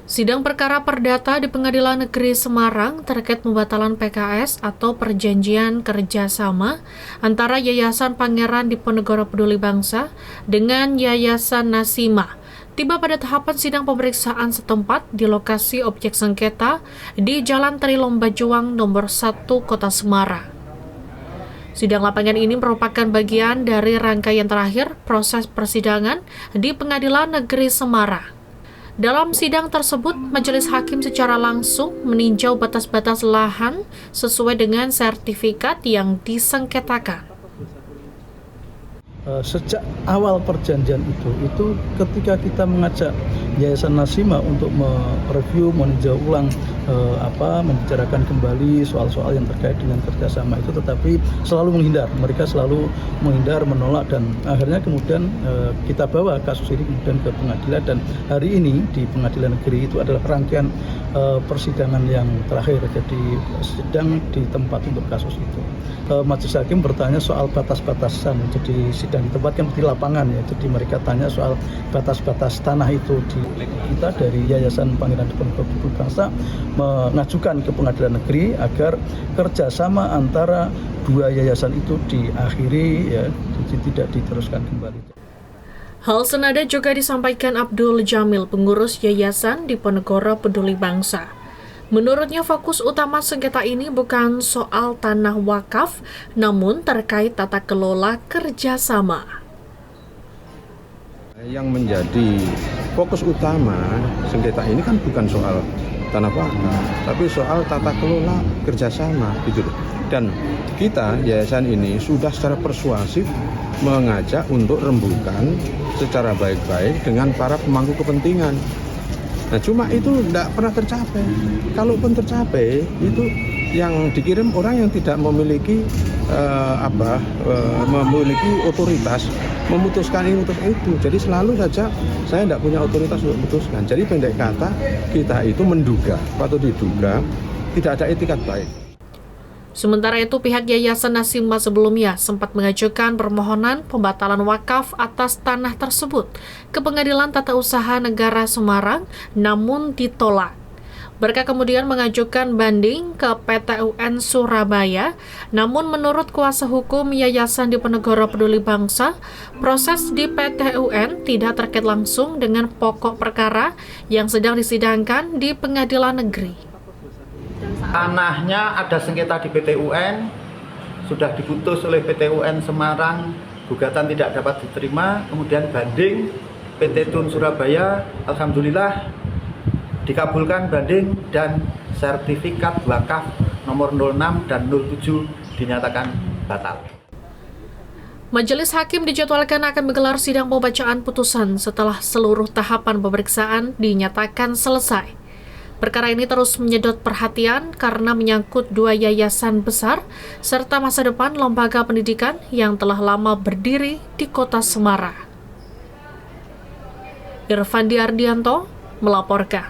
Sidang perkara perdata di Pengadilan Negeri Semarang terkait pembatalan PKS atau Perjanjian Kerjasama antara Yayasan Pangeran Diponegoro Peduli Bangsa dengan Yayasan Nasima tiba pada tahapan sidang pemeriksaan setempat di lokasi objek sengketa di Jalan Trilomba Juang nomor 1 Kota Semarang. Sidang lapangan ini merupakan bagian dari rangkaian terakhir proses persidangan di Pengadilan Negeri Semarang. Dalam sidang tersebut, majelis hakim secara langsung meninjau batas-batas lahan sesuai dengan sertifikat yang disengketakan. Sejak awal perjanjian itu ketika kita mengajak Yayasan Nasima untuk mereview, meninjau ulang, membicarakan kembali soal-soal yang terkait dengan kerjasama itu, tetapi selalu menghindar. Mereka selalu menghindar, menolak, dan akhirnya kemudian kita bawa kasus ini kemudian ke pengadilan, dan hari ini di Pengadilan Negeri itu adalah rangkaian persidangan yang terakhir, jadi sidang di tempat untuk kasus itu. Majelis hakim bertanya soal batas-batasan, jadi sidang di tempat kan di lapangan ya, jadi mereka tanya soal batas-batas tanah itu. Kita dari Yayasan Pangeran Diponegoro Peduli Bangsa mengajukan ke Pengadilan Negeri agar kerjasama antara dua yayasan itu diakhiri ya, jadi tidak diteruskan kembali. Hal senada juga disampaikan Abdul Jamil, pengurus Yayasan Diponegoro Peduli Bangsa. Menurutnya fokus utama sengketa ini bukan soal tanah wakaf, namun terkait tata kelola kerjasama. Yang menjadi fokus utama sengketa ini kan bukan soal tanah wakaf, tapi soal tata kelola kerjasama gitu. Dan kita yayasan ini sudah secara persuasif mengajak untuk rembukan secara baik-baik dengan para pemangku kepentingan. Nah, cuma itu tidak pernah tercapai. Kalaupun tercapai, itu yang dikirim orang yang tidak memiliki memiliki otoritas memutuskan ini untuk itu. Jadi selalu saja saya tidak punya otoritas untuk memutuskan. Jadi pendek kata, kita itu menduga, patut diduga tidak ada etikat baik. Sementara itu, pihak Yayasan Nasima sebelumnya sempat mengajukan permohonan pembatalan wakaf atas tanah tersebut ke Pengadilan Tata Usaha Negara Semarang, namun ditolak. Mereka kemudian mengajukan banding ke PT UN Surabaya, namun menurut kuasa hukum Yayasan Diponegoro Peduli Bangsa, proses di PT UN tidak terkait langsung dengan pokok perkara yang sedang disidangkan di Pengadilan Negeri. Tanahnya ada sengketa di PT UN, sudah diputus oleh PT UN Semarang, gugatan tidak dapat diterima, kemudian banding PT TUN Surabaya, alhamdulillah dikabulkan banding dan sertifikat wakaf nomor 06 dan 07 dinyatakan batal. Majelis hakim dijadwalkan akan menggelar sidang pembacaan putusan setelah seluruh tahapan pemeriksaan dinyatakan selesai. Perkara ini terus menyedot perhatian karena menyangkut dua yayasan besar serta masa depan lembaga pendidikan yang telah lama berdiri di Kota Semarang. Irfandi Ardianto melaporkan.